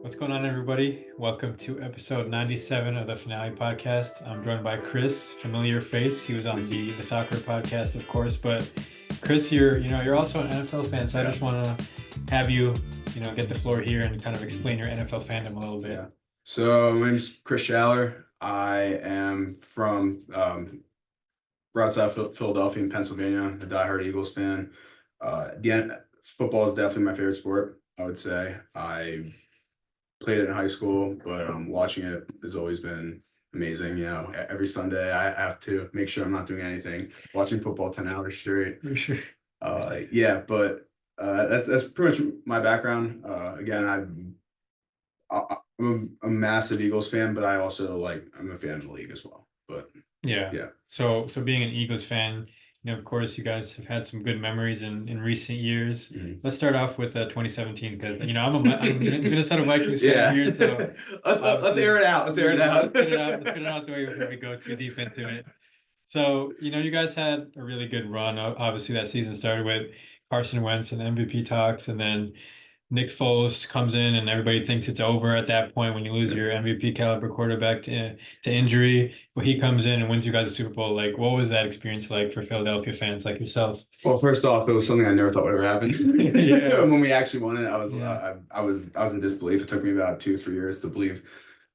What's going on, everybody? Welcome to episode 97 of the Finale podcast. I'm joined by Chris, familiar face. He was on the soccer podcast, of course. But Chris, you're also an NFL fan, so I just want to have you, get the floor here and kind of explain your NFL fandom a little bit. Yeah. So my name's Chris Schaller. I am from right outside Philadelphia in Pennsylvania. A diehard Eagles fan. Football is definitely my favorite sport, I would say. I played it in high school, but watching it has always been amazing. Every Sunday I have to make sure I'm not doing anything. Watching football 10 hours straight. For sure. That's pretty much my background. Again, I'm a massive Eagles fan, but I'm a fan of the league as well. But Yeah. So being an Eagles fan, of course, you guys have had some good memories in recent years. Let's start off with 2017 because I'm gonna set a Vikings fan here. So let's air it out. Let's air it out. Let's get it out the way before we go too deep into it. So you guys had a really good run. Obviously, that season started with Carson Wentz and MVP talks, and then Nick Foles comes in and everybody thinks it's over at that point when you lose your MVP caliber quarterback to injury. But he comes in and wins you guys a Super Bowl. Like, what was that experience like for Philadelphia fans like yourself? Well, first off, it was something I never thought would ever happen. Yeah. When we actually won it, I was in disbelief. It took me about 2-3 years to believe,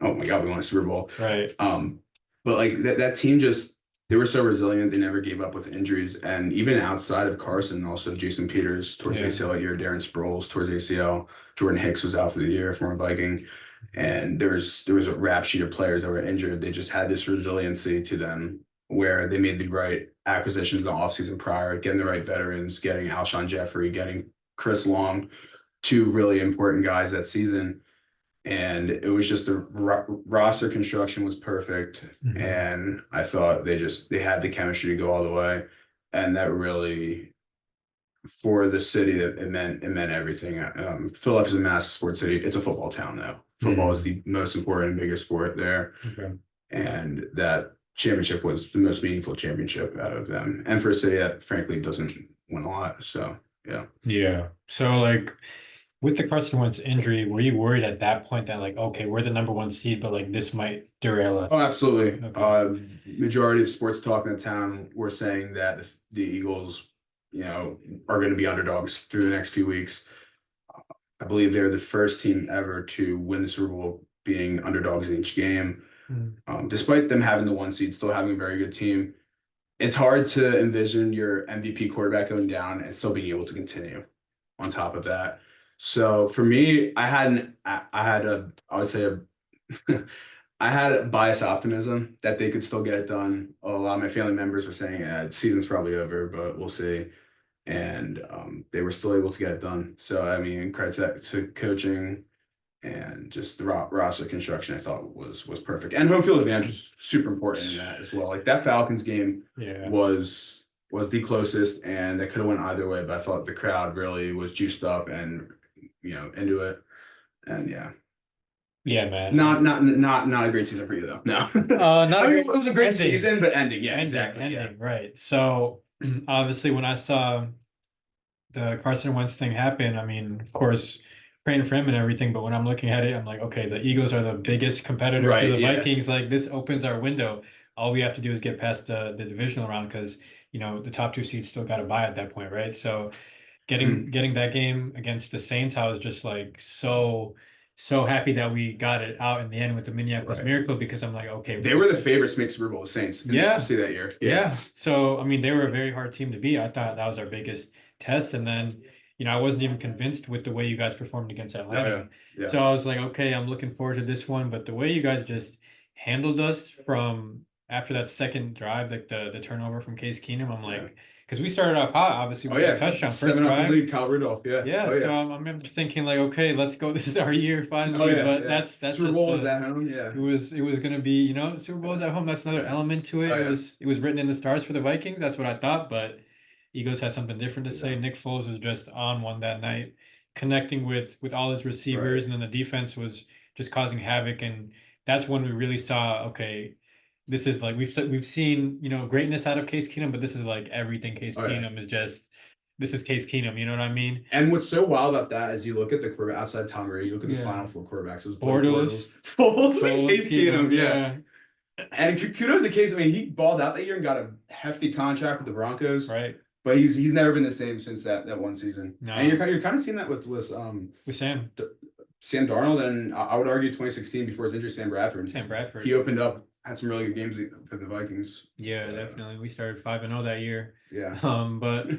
oh my God, we won a Super Bowl. Right. But like that team they were so resilient. They never gave up with injuries. And even outside of Carson, also Jason Peters towards ACL that year, Darren Sproles towards ACL, Jordan Hicks was out for the year, former Viking. And there was a rap sheet of players that were injured. They just had this resiliency to them where they made the right acquisitions in the offseason prior, getting the right veterans, getting Alshon Jeffrey, getting Chris Long, two really important guys that season. And it was just the roster construction was perfect. And I thought they had the chemistry to go all the way. And that really, for the city, that it meant everything. Philadelphia's a massive sports city. It's a football town now. Football is the most important and biggest sport there. Okay. And that championship was the most meaningful championship out of them. And for a city that frankly doesn't win a lot. So yeah. Yeah. So like with the Carson Wentz injury, were you worried at that point that like, okay, we're the number one seed, but like this might derail us? Oh, absolutely. Okay. Majority of sports talk in the town were saying that the Eagles, are going to be underdogs through the next few weeks. I believe they're the first team ever to win the Super Bowl being underdogs in each game. Despite them having the one seed, still having a very good team. It's hard to envision your MVP quarterback going down and still being able to continue on top of that. So for me, I had biased optimism that they could still get it done. A lot of my family members were saying, the season's probably over, but we'll see. And they were still able to get it done. So, I mean, credit to coaching and just the roster construction, I thought was perfect. And home field advantage was super important in that as well. Like that Falcons game was the closest, and they could have went either way, but I thought the crowd really was juiced up and into it. And yeah, man. Not a great season for you though. No. It was a great season, but ending. Yeah, exactly. Ending, right. So obviously when I saw the Carson Wentz thing happen, I mean, of course, praying for him and everything, but when I'm looking at it, I'm like, okay, the Eagles are the biggest competitor for the Vikings. Like this opens our window. All we have to do is get past the divisional round because the top two seeds still got to bye at that point, right? So getting that game against the Saints, I was just like so happy that we got it out in the end with the Minneapolis Miracle because I'm like, okay, they were the favorites to make Super Bowl, the Saints. See that year. Yeah. So I mean, they were a very hard team to beat. I thought that was our biggest test, and then I wasn't even convinced with the way you guys performed against Atlanta. So I was like, okay, I'm looking forward to this one, but the way you guys just handled us from after that second drive, like the turnover from Case Keenum, I'm like. Because we started off hot, obviously, with a touchdown first drive. Lead, Kyle Rudolph, So I'm just thinking like, okay, let's go. This is our year finally. But that's Super Bowl is at home. It was gonna be Super Bowl is at home. That's another element to it. It was written in the stars for the Vikings. That's what I thought. But Eagles had something different to say. Nick Foles was just on one that night, connecting with all his receivers, and then the defense was just causing havoc. And that's when we really saw, okay. This is like we've seen greatness out of Case Keenum, but this is like everything Case Keenum is just this is Case Keenum. You know what I mean? And what's so wild about that is you look at the quarterback outside Tom Brady, you look at the Final Four quarterbacks. It was Blake Bortles, Foles, and Case Keenum, yeah. And kudos to Case. I mean, he balled out that year and got a hefty contract with the Broncos. Right. But he's never been the same since that one season. No. And you're kind of seeing that with Sam Darnold, and I would argue 2016 before his injury, Sam Bradford. He opened up, had some really good games for the Vikings. Yeah, definitely. We started 5-0 that year. Yeah. But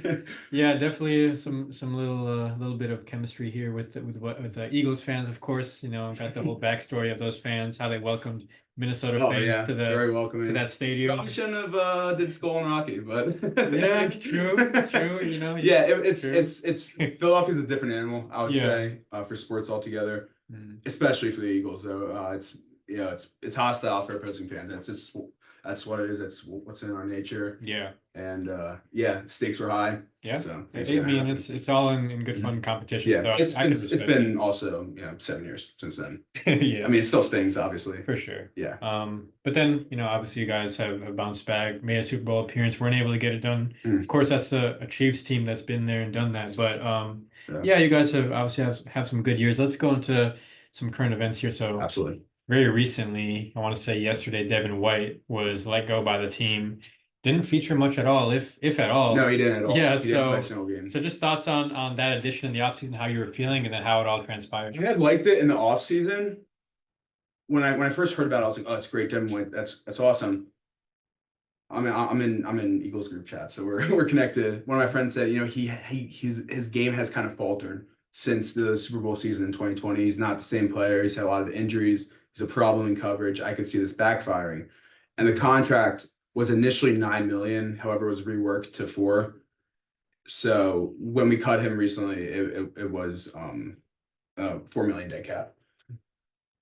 yeah, definitely some little bit of chemistry here with the Eagles fans, of course. You know, got the whole backstory of those fans, how they welcomed Minnesota fans to very welcoming to that stadium. Probably shouldn't have did Skull and Rocky, but yeah, true. You know, yeah, it's Philadelphia's a different animal, I would say, for sports altogether, especially for the Eagles. Though it's hostile for opposing fans. That's what it is. That's what's in our nature. Yeah. And stakes were high. Yeah. So I mean, it's all in good fun competition. Yeah. So it's been also 7 years since then. Yeah. I mean, it still stings, obviously. For sure. Yeah. But then, obviously you guys have bounced back, made a Super Bowl appearance, weren't able to get it done. Of course, that's a Chiefs team that's been there and done that. But you guys have obviously have some good years. Let's go into some current events here. So absolutely. Very recently, I want to say yesterday, Devin White was let go by the team. Didn't feature much at all, if at all. No, he didn't at all. Yeah, he didn't play a single game. So just thoughts on that addition in the offseason, how you were feeling, and then how it all transpired. I had liked it in the offseason. When I first heard about it, I was like, "Oh, it's great, Devin White. That's awesome." I'm in Eagles group chat, so we're connected. One of my friends said, his game has kind of faltered since the Super Bowl season in 2020. He's not the same player. He's had a lot of injuries. He's a problem in coverage. I could see this backfiring. And the contract was initially $9 million, however, it was reworked to $4 million. So when we cut him recently, it was $4 million dead cap.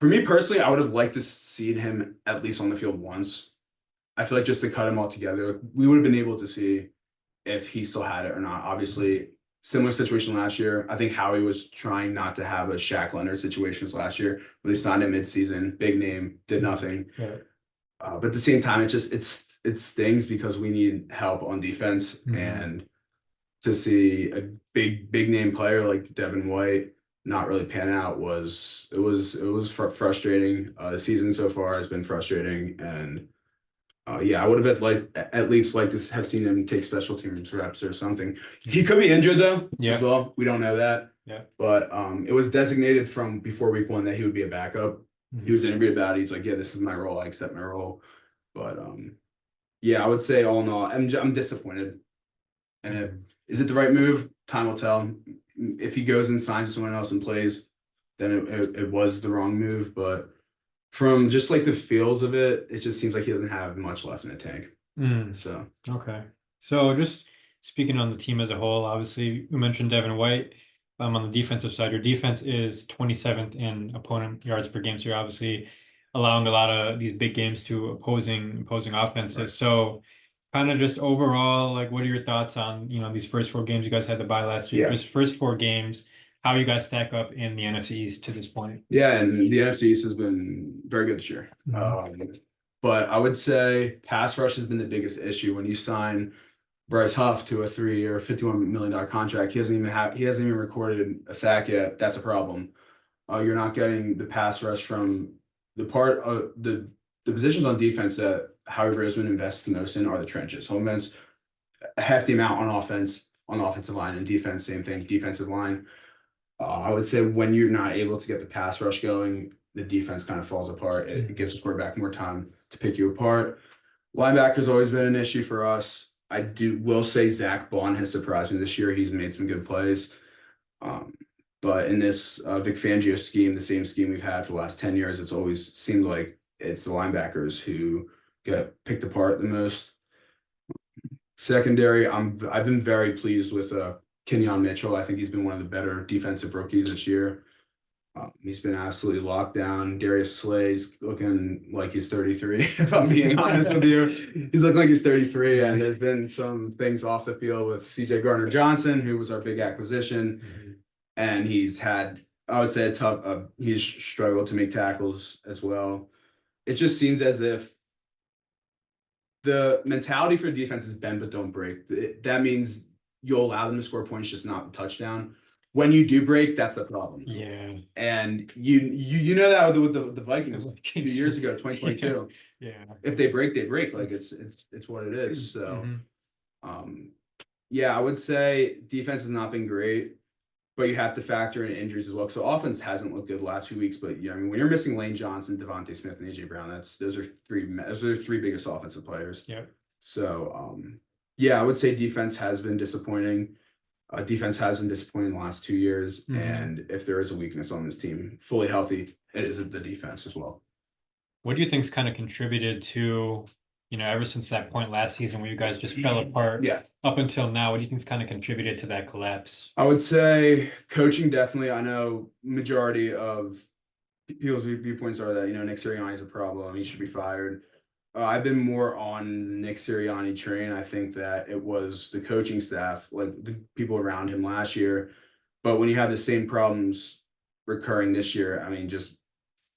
For me personally, I would have liked to see him at least on the field once. I feel like just to cut him all together, we would have been able to see if he still had it or not. Obviously, similar situation last year. I think Howie was trying not to have a Shaq Leonard situation as last year, where they signed him midseason, big name, did nothing. Yeah. But at the same time, it stings because we need help on defense, and to see a big name player like Devin White not really pan out was frustrating. The season so far has been frustrating, and I would have at least liked to have seen him take special teams reps or something. He could be injured though, as well. We don't know that. Yeah. But it was designated from before week 1 that he would be a backup. He was interviewed about it. He's like, "Yeah, this is my role. I accept my role." But I would say all in all, I'm disappointed. And is it the right move? Time will tell. If he goes and signs someone else and plays, then it was the wrong move. But from just like the feels of it, it just seems like he doesn't have much left in the tank. So okay. So just speaking on the team as a whole, obviously we mentioned Devin White. On the defensive side, your defense is 27th in opponent yards per game. So you're obviously allowing a lot of these big games to opposing offenses. Right. So kind of just overall, like, what are your thoughts on, these first 4 games you guys had to buy last year? Yeah. First 4 games, how you guys stack up in the NFC East to this point? Yeah, and the NFC East has been very good this year. But I would say pass rush has been the biggest issue. When you sign Bryce Huff to a 3-year, $51 million contract, he hasn't even recorded a sack yet. That's a problem. You're not getting the pass rush from the part of the positions on defense that Howie Roseman invests the most in are the trenches. Home events, a hefty amount on offense, on the offensive line, and defense, same thing, defensive line. I would say when you're not able to get the pass rush going, the defense kind of falls apart. It gives the quarterback more time to pick you apart. Linebacker's always been an issue for us. I will say Zach Bond has surprised me this year. He's made some good plays. But in this Vic Fangio scheme, the same scheme we've had for the last 10 years, it's always seemed like it's the linebackers who get picked apart the most. Secondary, I've been very pleased with Kenyon Mitchell. I think he's been one of the better defensive rookies this year. He's been absolutely locked down. Darius Slay's looking like he's 33, if I'm being honest with you. He's looking like he's 33, and there's been some things off the field with CJ Gardner-Johnson, who was our big acquisition. And he's had, I would say, he's struggled to make tackles as well. It just seems as if the mentality for defense is bend but don't break. That means you'll allow them to score points, just not a touchdown. When you do break, that's the problem. Yeah. And you know that with the Vikings 2 years ago, 2022. Yeah. If they break, they break. Like it's what it is. So yeah, I would say defense has not been great, but you have to factor in injuries as well. So offense hasn't looked good the last few weeks, but yeah, I mean when you're missing Lane Johnson, Devontae Smith, and AJ Brown, those are three biggest offensive players. Yeah. So yeah, I would say defense has been disappointing. Defense has been disappointing in the last 2 years, and if there is a weakness on this team, fully healthy, it is the defense as well. What do you think's kind of contributed to, ever since that point last season where you guys just fell apart? Yeah. Up until now, what do you think's kind of contributed to that collapse? I would say coaching definitely. I know majority of people's viewpoints are that Nick Sirianni is a problem. He should be fired. I've been more on the Nick Sirianni train. I think that it was the coaching staff, like the people around him last year. But when you have the same problems recurring this year, I mean, just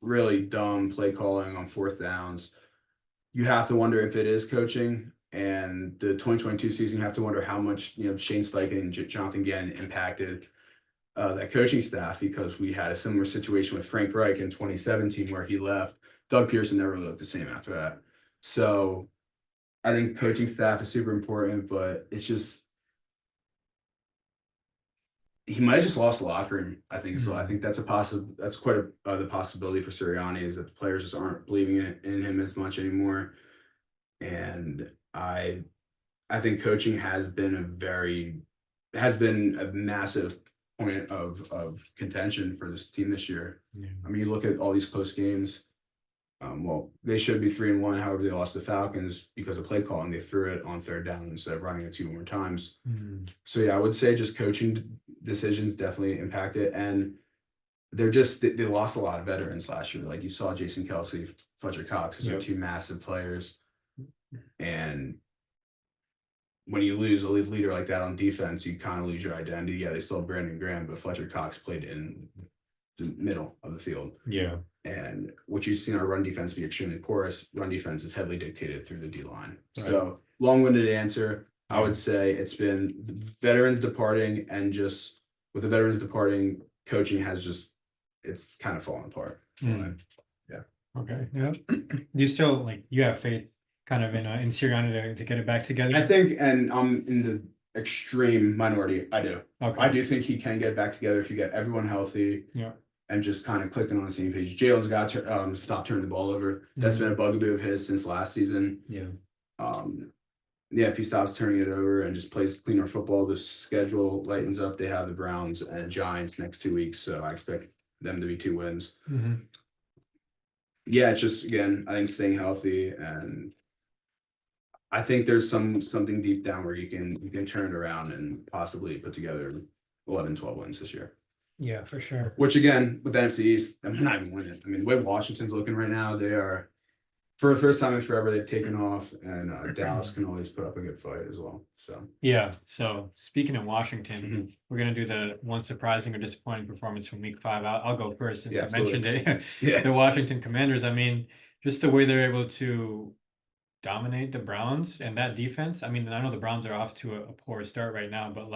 really dumb play calling on fourth downs, you have to wonder if it is coaching. And the 2022 season, you have to wonder how much Shane Steichen and Jonathan Gannon impacted that coaching staff, because we had a similar situation with Frank Reich in 2017 where he left. Doug Pearson never looked the same after that. So I think coaching staff is super important, but it's just he might have just lost the locker room. I think so. I think that's that's quite the possibility for Sirianni, is that the players just aren't believing in him as much anymore. And I think coaching has been a massive point of contention for this team this year. Yeah. I mean, you look at all these close games. Well, they should be 3-1. However, they lost the Falcons because of play calling. They threw it on third down instead of running it 2 more times. So yeah, I would say just coaching decisions definitely impact it. And they lost a lot of veterans last year. Like you saw Jason Kelsey, Fletcher Cox, those are 2 massive players. And when you lose a leader like that on defense, you kind of lose your identity. Yeah, they still have Brandon Graham, but Fletcher Cox played in the middle of the field. Yeah. And what you've seen our run defense be extremely porous. Run defense is heavily dictated through the D line. Right. So long-winded answer, I would say it's been veterans departing, and just with the veterans departing, coaching it's kind of fallen apart. Yeah. Okay. Yeah. Do you still you have faith kind of in Sirianni to get it back together? I think, and I'm in the extreme minority. I do. Okay. I do think he can get back together if you get everyone healthy. Yeah. And just kind of clicking on the same page. Jalen's got to stop turning the ball over. That's been a bugaboo of his since last season. Yeah. Yeah, if he stops turning it over and just plays cleaner football, the schedule lightens up. They have the Browns and Giants next 2 weeks, so I expect them to be 2 wins. Yeah, it's just, again, I think staying healthy, and I think there's something deep down where you can turn it around and possibly put together 11, 12 wins this year. Yeah, for sure. Which again, with the NFC East, I'm not even winning. I mean, the way Washington's looking right now, they are, for the first time in forever, they've taken off, and Dallas can always put up a good fight as well. So yeah. So speaking of Washington, we're gonna do the one surprising or disappointing performance from Week 5. I'll go first since I mentioned it. The Washington Commanders. I mean, just the way they're able to dominate the Browns and that defense. I mean, I know the Browns are off to a poor start right now, but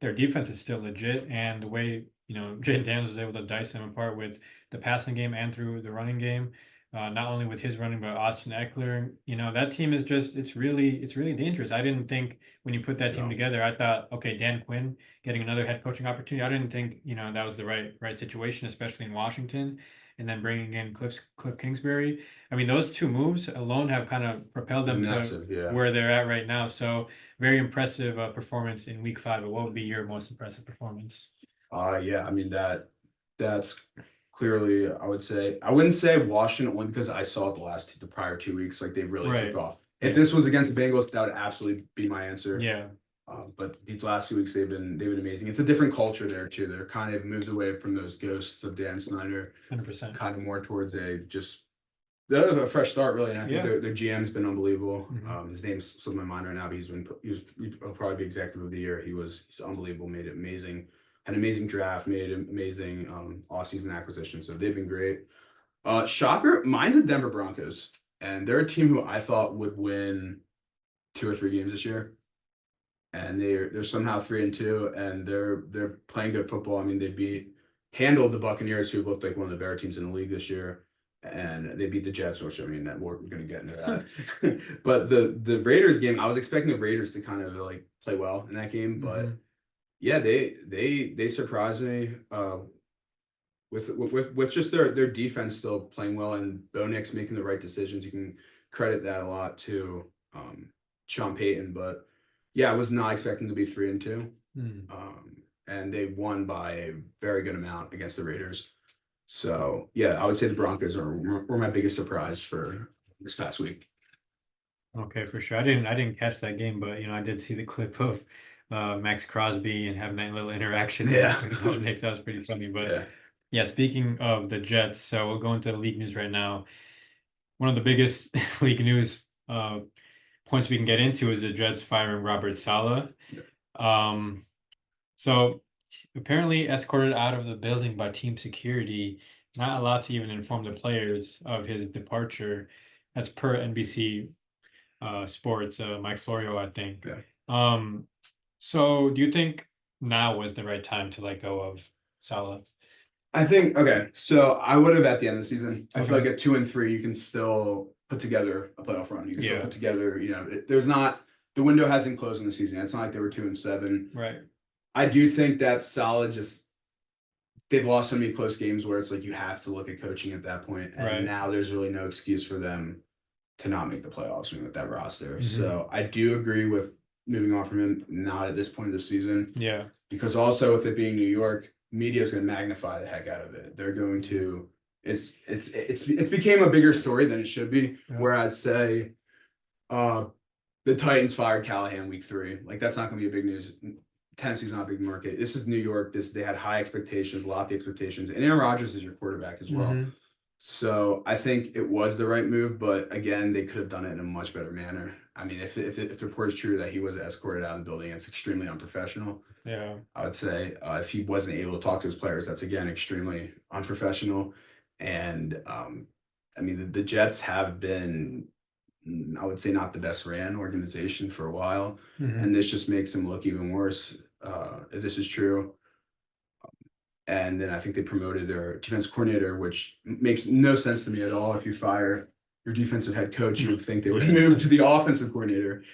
their defense is still legit, and the way Jaden Daniels was able to dice them apart with the passing game and through the running game, not only with his running but Austin Eckler. That team is it's really dangerous. I didn't think when you put that team together, I thought, okay, Dan Quinn getting another head coaching opportunity. I didn't think that was the right situation, especially in Washington. And then bringing in Cliff Kingsbury. I mean, those 2 moves alone have kind of propelled them to where they're at right now. So very impressive performance in Week 5. But what would be your most impressive performance? Yeah, I mean that's clearly, I wouldn't say Washington only because I saw it the prior 2 weeks, they really took off. If this was against the Bengals, that would absolutely be my answer. Yeah. But these last 2 weeks they've been amazing. It's a different culture there too. They're kind of moved away from those ghosts of Dan Snyder. 100%. Kind of more towards a fresh start, really. And I think their GM's been unbelievable. His name's slipped my mind right now, but he'll probably be executive of the year. He's unbelievable. Made it amazing. Had an amazing draft. Made an amazing off-season acquisition. So they've been great. Shocker, mine's the Denver Broncos, and they're a team who I thought would win 2 or 3 games this year. and they're somehow 3-2, and they're playing good football. I mean, they handled the Buccaneers, who looked like one of the better teams in the league this year, and they beat the Jets, which I mean that we're going to get into that. But the Raiders game, I was expecting the Raiders to kind of like play well in that game, but yeah, they surprised me with just their defense still playing well, and Bo Nix making the right decisions. You can credit that a lot to Sean Payton, but yeah, I was not expecting to be 3-2. And they won by a very good amount against the Raiders. So yeah, I would say the Broncos were my biggest surprise for this past week. Okay, for sure. I didn't catch that game, but I did see the clip of Max Crosby and having that little interaction with Bo Nix. That was pretty funny. But yeah, speaking of the Jets, so we'll go into the league news right now. One of the biggest league news points we can get into is the Jets firing Robert Saleh. So apparently escorted out of the building by team security, not allowed to even inform the players of his departure. That's per NBC Sports, Mike Florio, I think. So do you think now was the right time to let go of Saleh? I think okay. So I would have at the end of the season. I feel like at 2-3, you can still put together a playoff run. You can still put together. There's not the window hasn't closed in the season. It's not like they were 2-7. Right. I do think that Saleh they've lost so many close games where it's like you have to look at coaching at that point, and now there's really no excuse for them to not make the playoffs with that roster. So I do agree with moving on from him, not at this point of the season. Yeah. Because also with it being New York, media is going to magnify the heck out of it. They're going to it's became a bigger story than it should be. Whereas say the Titans fired Callahan week 3. Like that's not going to be a big news. Tennessee's not a big market. This is New York. They had high expectations, lofty expectations, and Aaron Rodgers is your quarterback as well. So I think it was the right move, but again, they could have done it in a much better manner. I mean, if the report is true that he was escorted out of the building, it's extremely unprofessional. Yeah, I would say if he wasn't able to talk to his players, that's again extremely unprofessional. And I mean, the Jets have been, I would say, not the best ran organization for a while, and this just makes them look even worse. If this is true. And then I think they promoted their defense coordinator, which makes no sense to me at all. If you fire your defensive head coach, you would think they would move to the offensive coordinator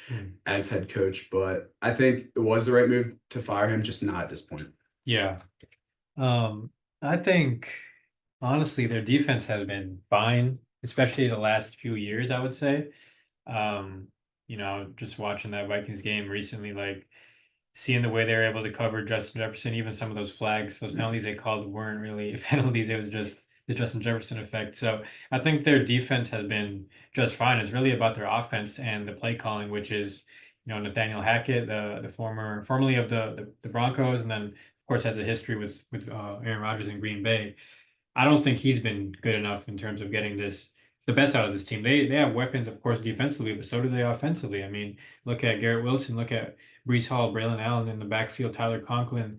as head coach. But I think it was the right move to fire him, just not at this point. Yeah. I think, honestly, their defense has been fine, especially the last few years, I would say. Just watching that Vikings game recently, like, seeing the way they were able to cover Justin Jefferson, even some of those flags, those penalties they called weren't really penalties. It was just the Justin Jefferson effect. So I think their defense has been just fine. It's really about their offense and the play calling, which is, Nathaniel Hackett, the formerly of the Broncos, and then of course has a history with Aaron Rodgers in Green Bay. I don't think he's been good enough in terms of getting the best out of this team. They have weapons, of course, defensively, but so do they offensively. I mean, look at Garrett Wilson, look at Breece Hall, Braylon Allen in the backfield, Tyler Conklin.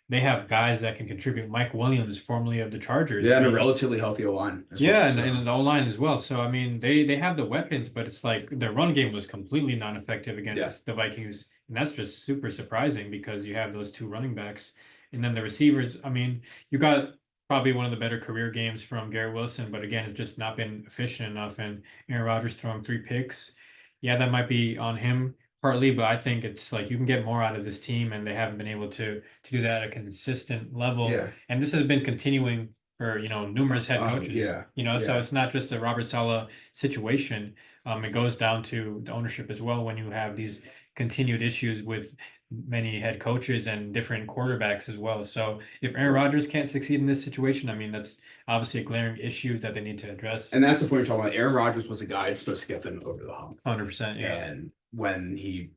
They have guys that can contribute. Mike Williams, formerly of the Chargers. Yeah, and a relatively healthy O-line. And the O-line as well. So, I mean, they have the weapons, but it's like their run game was completely non-effective against the Vikings. And that's just super surprising because you have those two running backs. And then the receivers, I mean, you got probably one of the better career games from Garrett Wilson, but again, it's just not been efficient enough. And Aaron Rodgers throwing 3 picks. Yeah, that might be on him partly, but I think it's like you can get more out of this team, and they haven't been able to do that at a consistent level. Yeah. And this has been continuing for numerous head coaches. So it's not just a Robert Saleh situation. It goes down to the ownership as well when you have these continued issues with many head coaches and different quarterbacks as well. So if Aaron Rodgers can't succeed in this situation, I mean, that's obviously a glaring issue that they need to address. And that's the point you're talking about. Aaron Rodgers was a guy that's supposed to get them over the hump. 100%, yeah. And when he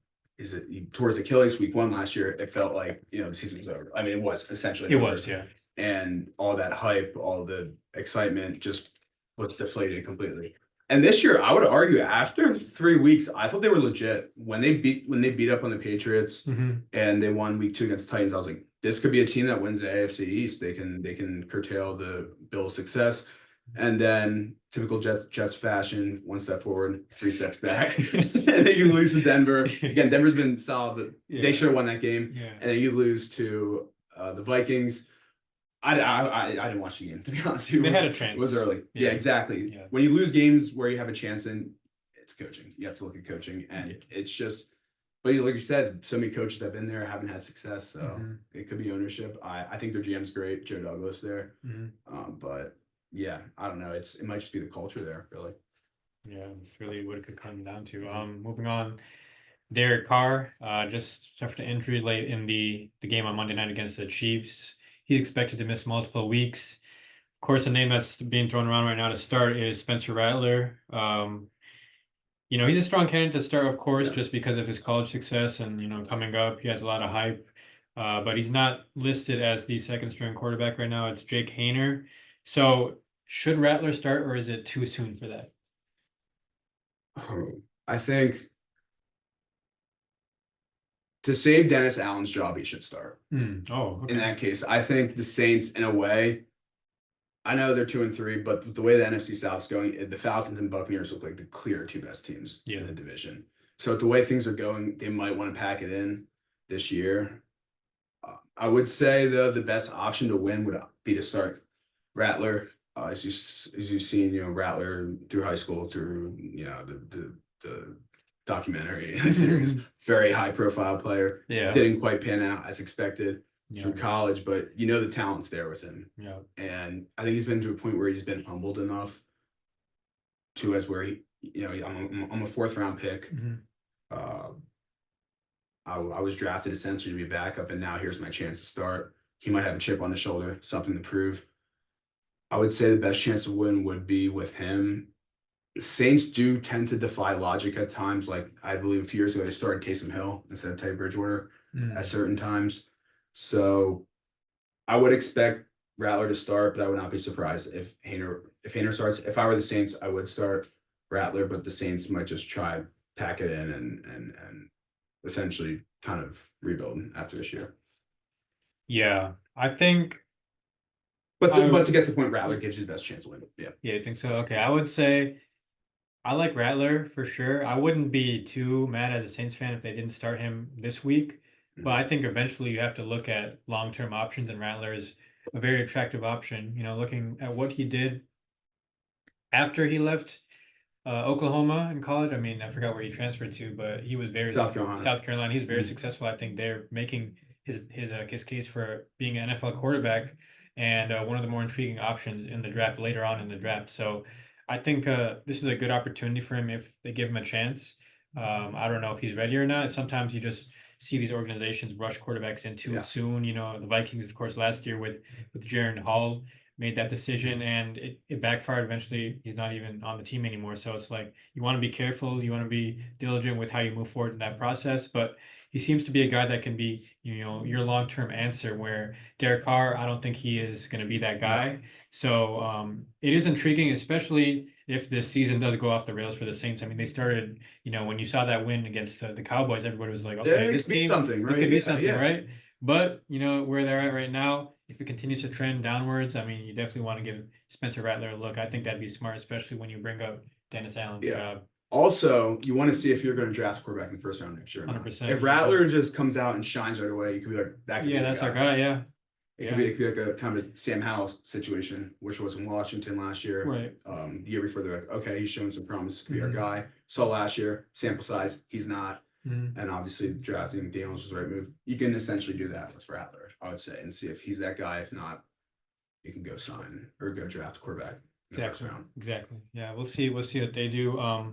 tore his Achilles week 1 last year, it felt like, the season was over. I mean, it was essentially over. Yeah. And all that hype, all the excitement just was deflated completely. And this year, I would argue after 3 weeks, I thought they were legit. When they beat up on the Patriots and they won week 2 against Titans, I was like, this could be a team that wins the AFC East. They can curtail the Bills' success. And then typical Jets fashion, 1 step forward, 3 steps back. And then you lose to Denver. Again, Denver's been solid, but they should have won that game. Yeah. And then you lose to the Vikings. I didn't watch the game, to be honest. They had a chance. It was early. Yeah, exactly. Yeah. When you lose games where you have a chance in, it's coaching. You have to look at coaching. And it's just, but like you said, so many coaches have been there, haven't had success. So it could be ownership. I think their GM's great, Joe Douglas there. But yeah, I don't know. It might just be the culture there, really. Yeah, it's really what it could come down to. Moving on, Derek Carr just suffered an injury late in the game on Monday night against the Chiefs. He's expected to miss multiple weeks. Of course, the name that's being thrown around right now to start is Spencer Rattler. He's a strong candidate to start, of course, just because of his college success and coming up, he has a lot of hype. But he's not listed as the second string quarterback right now. It's Jake Haener. So should Rattler start, or is it too soon for that? I think to save Dennis Allen's job, he should start. Okay. In that case, I think the Saints, in a way, I know they're 2-3, but the way the NFC South's going, the Falcons and Buccaneers look like the clear 2 best teams in the division. So the way things are going, they might want to pack it in this year. I would say the best option to win would be to start Rattler. As you've seen, Rattler through high school, through the documentary series, very high profile player. Yeah, didn't quite pan out as expected through college, but the talent's there with him. Yeah, and I think he's been to a point where he's been humbled enough to as where he, I'm a 4th-round pick. I was drafted essentially to be a backup, and now here's my chance to start. He might have a chip on his shoulder, something to prove. I would say the best chance to win would be with him. The Saints do tend to defy logic at times. Like I believe a few years ago, they started Taysom Hill instead of Teddy Bridgewater at certain times. So I would expect Rattler to start, but I would not be surprised if Haener starts. If I were the Saints, I would start Rattler, but the Saints might just try pack it in and essentially kind of rebuild after this year. Yeah, I think. But to get to the point, Rattler gives you the best chance to win. Yeah. Yeah, you think so? Okay, I would say I like Rattler for sure. I wouldn't be too mad as a Saints fan if they didn't start him this week. But I think eventually you have to look at long-term options, and Rattler is a very attractive option. Looking at what he did after he left Oklahoma in college. I mean, I forgot where he transferred to, but he was very South Carolina. He was very successful. I think they're making his case for being an NFL quarterback and one of the more intriguing options in the draft later on in the draft. So I think this is a good opportunity for him if they give him a chance. I don't know if he's ready or not. Sometimes you just see these organizations rush quarterbacks in too soon. The Vikings, of course, last year with Jaron Hall made that decision and it backfired. Eventually, he's not even on the team anymore. So it's like you want to be careful. You want to be diligent with how you move forward in that process. But he seems to be a guy that can be, your long-term answer where Derek Carr, I don't think he is going to be that guy. So it is intriguing, especially if this season does go off the rails for the Saints. I mean, they started, when you saw that win against the Cowboys, everybody was like, okay, this game something, right? It could be something, right? But, where they're at right now, if it continues to trend downwards, I mean, you definitely want to give Spencer Rattler a look. I think that'd be smart, especially when you bring up Dennis Allen's job. Also, you want to see if you're going to draft a quarterback in the first round next year. 100%. If Rattler just comes out and shines right away, you could be like, that could be that's our guy, yeah. It could be like a kind of Sam Howell situation, which was in Washington last year. Right. The year before, they're like, okay, he's showing some promise to be our guy. Saw last year, sample size, he's not. And obviously, drafting Daniels was the right move. You can essentially do that with Rattler, I would say, and see if he's that guy. If not, you can go sign or go draft a quarterback in the first round. Exactly. Yeah, we'll see what they do. A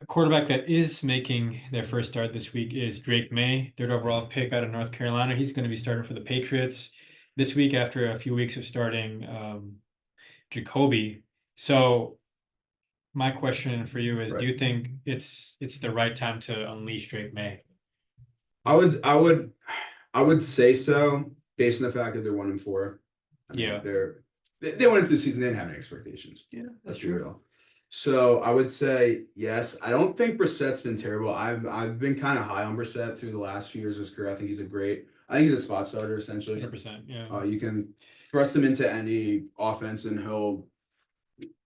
quarterback that is making their first start this week is Drake May, 3rd overall pick out of North Carolina. He's going to be starting for the Patriots this week after a few weeks of starting Jacoby. So my question for you is, do you think it's the right time to unleash Drake May? I would say so, based on the fact that they're 1-4. They went into the season, they didn't have any expectations. Yeah, that's true. So I would say yes. I don't think Brissett's been terrible. I've been kind of high on Brissett through the last few years of his career. I think he's a spot starter essentially. 100%. Yeah. You can thrust him into any offense and he'll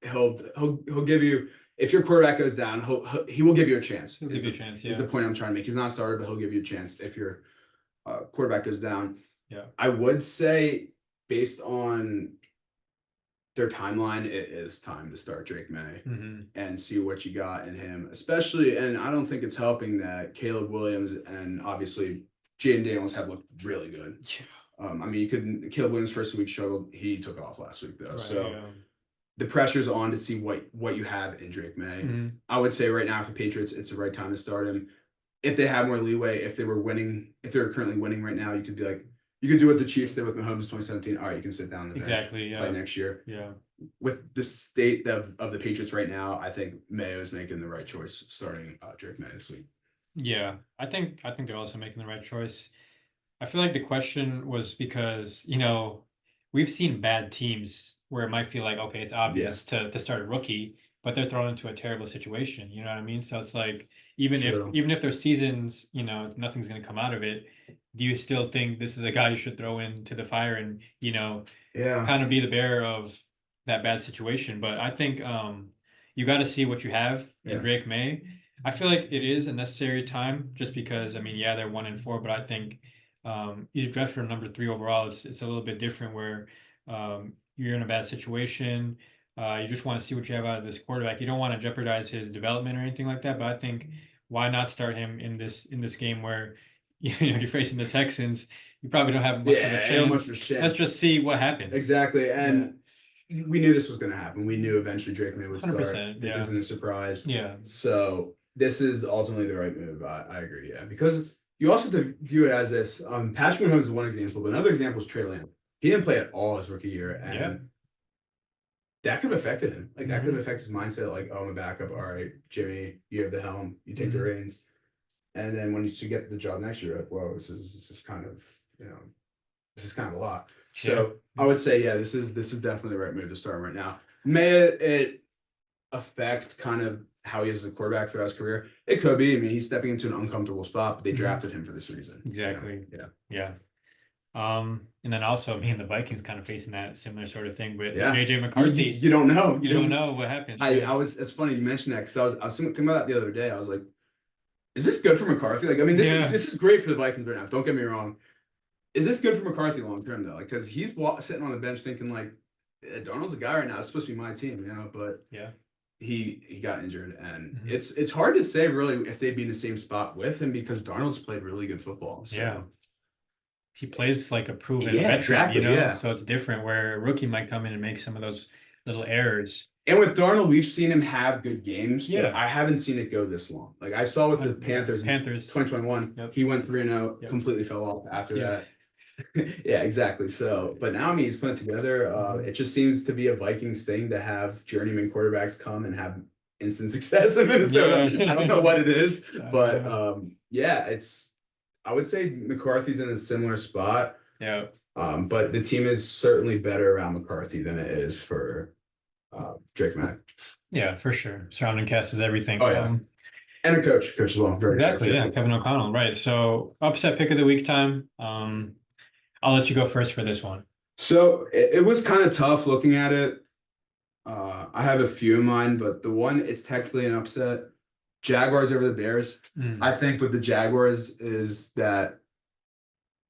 he'll give you, if your quarterback goes down, he will give you a chance. He'll give you a chance. Is the point I'm trying to make. He's not a starter, but he'll give you a chance if your quarterback goes down. Yeah. I would say, based on their timeline, it is time to start Drake May and see what you got in him, especially. And I don't think it's helping that Caleb Williams and obviously Jaden Daniels have looked really good. I mean, Caleb Williams first week struggled. He took off last week though. So the pressure's on to see what you have in Drake May. I would say right now for the Patriots, it's the right time to start him. If they have more leeway, if they were currently winning right now, you could be like, you could do what the Chiefs did with Mahomes 2017. All right, you can sit down the bench, play next year. Yeah. With the state of the Patriots right now, I think Mayo is making the right choice starting Drake May this week. Yeah, I think they're also making the right choice. I feel like the question was because, you know, we've seen bad teams where it might feel like, okay, it's obvious to start a rookie, but they're thrown into a terrible situation. You know what I mean? So it's like, even if their seasons, you know, nothing's going to come out of it, do you still think this is a guy you should throw into the fire and, you know, kind of be the bearer of that bad situation? But I think you got to see what you have in Drake May. I feel like it is a necessary time just because, I mean, yeah, they're 1-4, but I think you draft for number 3 overall. It's a little bit different where you're in a bad situation. You just want to see what you have out of this quarterback. You don't want to jeopardize his development or anything like that. But I think why not start him in this game where you're facing the Texans? You probably don't have much of a chance. Let's just see what happens. Exactly, and we knew this was going to happen. We knew eventually Drake May would start. 100%, this isn't a surprise. Yeah. So this is ultimately the right move. I agree. Yeah, because you also have to view it as this. Patrick Mahomes is one example, but another example is Trey Lance. He didn't play at all his rookie year, and that could have affected him. Like that could have affected his mindset. Like, oh, I'm a backup. All right, Jimmy, you have the helm. You take the reins. And then when you get the job next year, like, whoa, this is kind of, you know, this is kind of a lot. So I would say, yeah, this is definitely the right move to start right now. May it affect kind of how he is as a quarterback throughout his career? It could be. I mean, he's stepping into an uncomfortable spot, but they drafted him for this reason. Exactly. You know? Yeah. And then also me and the Vikings kind of facing that similar sort of thing with JJ McCarthy. You don't know. You don't know what happens. It's funny you mentioned that because I was thinking about that the other day. I was like, is this good for McCarthy? Like, I mean, this is great for the Vikings right now. Don't get me wrong. Is this good for McCarthy long term though? Like, because he's sitting on the bench thinking like, Darnold's a guy right now. It's supposed to be my team, you know. But he got injured, and it's hard to say really if they'd be in the same spot with him because Darnold's played really good football. So. He plays like a proven veteran, you know. So it's different where a rookie might come in and make some of those little errors. And with Darnold, we've seen him have good games. Yeah, but I haven't seen it go this long. Like I saw with the Panthers in 2021, he went 3-0, completely fell off after that. Yeah, exactly. So, but now I mean he's putting it together. It just seems to be a Vikings thing to have journeyman quarterbacks come and have instant success in Minnesota. I don't know what it is, but I would say McCarthy's in a similar spot. Yeah. But the team is certainly better around McCarthy than it is for Drake May. Yeah, for sure. Surrounding cast is everything. Oh yeah. And a coach as well. Exactly. Yeah, Kevin O'Connell. Right. So upset pick of the week time. I'll let you go first for this one. So it was kind of tough looking at it. I have a few in mind, but the one it's technically an upset. Jaguars over the Bears. I think with the Jaguars is that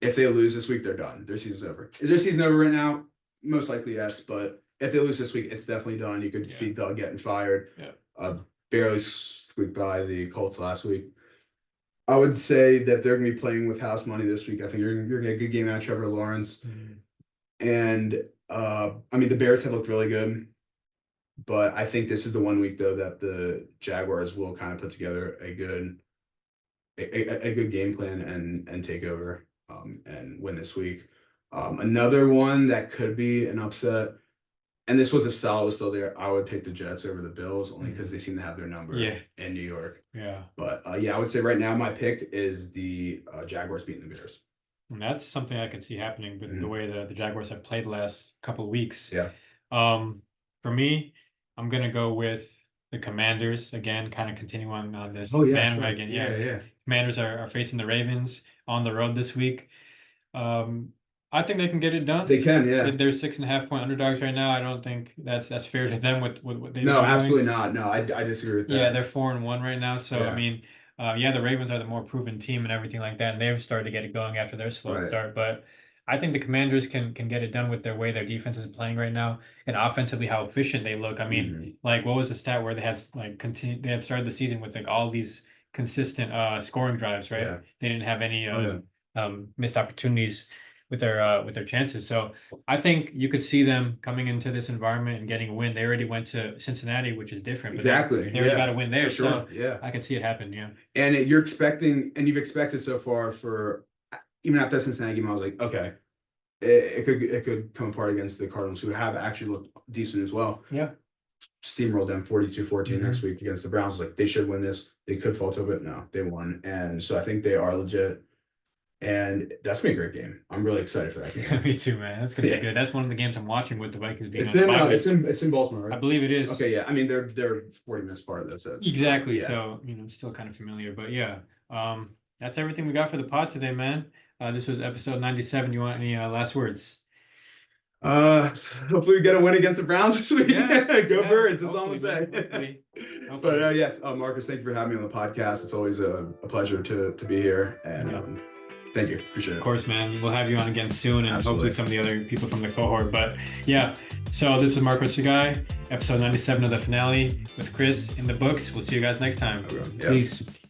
if they lose this week, they're done. Their season's over. Is their season over right now? Most likely, yes. But if they lose this week, it's definitely done. You could see Doug getting fired. Barely squeaked by the Colts last week. I would say that they're going to be playing with house money this week. I think you're going to get a good game out of Trevor Lawrence. And, I mean, the Bears have looked really good. But I think this is the one week, though, that the Jaguars will kind of put together a good game plan and take over and win this week. Another one that could be an upset, and this was if Saleh was still there, I would pick the Jets over the Bills only because they seem to have their number in New York. Yeah. But I would say right now my pick is the Jaguars beating the Bears. And that's something I can see happening with the way the Jaguars have played the last couple of weeks. Yeah. For me, I'm gonna go with the Commanders again, kind of continuing on this bandwagon. Yeah. Commanders are facing the Ravens on the road this week. I I think they can get it done. They can, yeah. They're 6.5-point underdogs right now. I don't think that's fair to them with what they've No, been doing. absolutely not. No, I disagree with that. Yeah, they're 4-1 right now. So Yeah. I mean, yeah, the Ravens are the more proven team and everything like that, and they've started to get it going after their slow Right. start. But I think the Commanders can get it done with their way their defense is playing right now, and offensively how efficient they look. I mean, like what was the stat where they had like they had started the season with like all these consistent scoring drives, right? Yeah. They didn't have any Oh, missed opportunities with their chances. So I think you could see them coming into this environment and getting a win. They already went to Cincinnati, which is different. But exactly. they already got a win there. For sure. So Yeah. I can see it happen. Yeah. And you're expecting, and you've expected so far for even after the Cincinnati game, I was like, okay, it could come apart against the Cardinals, who have actually looked decent as well. Yeah. Steamrolled them 42-14 next week against the Browns. Like they should win this. They could fall to a bit. No, they won. And so I think they are legit. And that's gonna be a great game. I'm really excited for that game. Me too, man. That's gonna be good. That's one of the games I'm watching with the Vikings being It's on in the bye week. it's in Baltimore, right? I believe it is. Okay, yeah. I mean they're 40 minutes apart though, so Exactly. yeah. So, still kind of familiar. But yeah. That's everything we got for the pod today, man. This was episode 97. You want any last words? Hopefully we get a win against the Browns this week. Yeah, Go Birds, that's all I'm saying. Hopefully. But yeah, Marcus, thank you for having me on the podcast. It's always a pleasure to be here, and thank you. Appreciate it. Of course, man. We'll have you on again soon, and Absolutely. hopefully some of the other people from the cohort. But yeah, so this is Markos, the guy, episode 97 of the finale with Chris in the books. We'll see you guys next time. Yeah. Peace.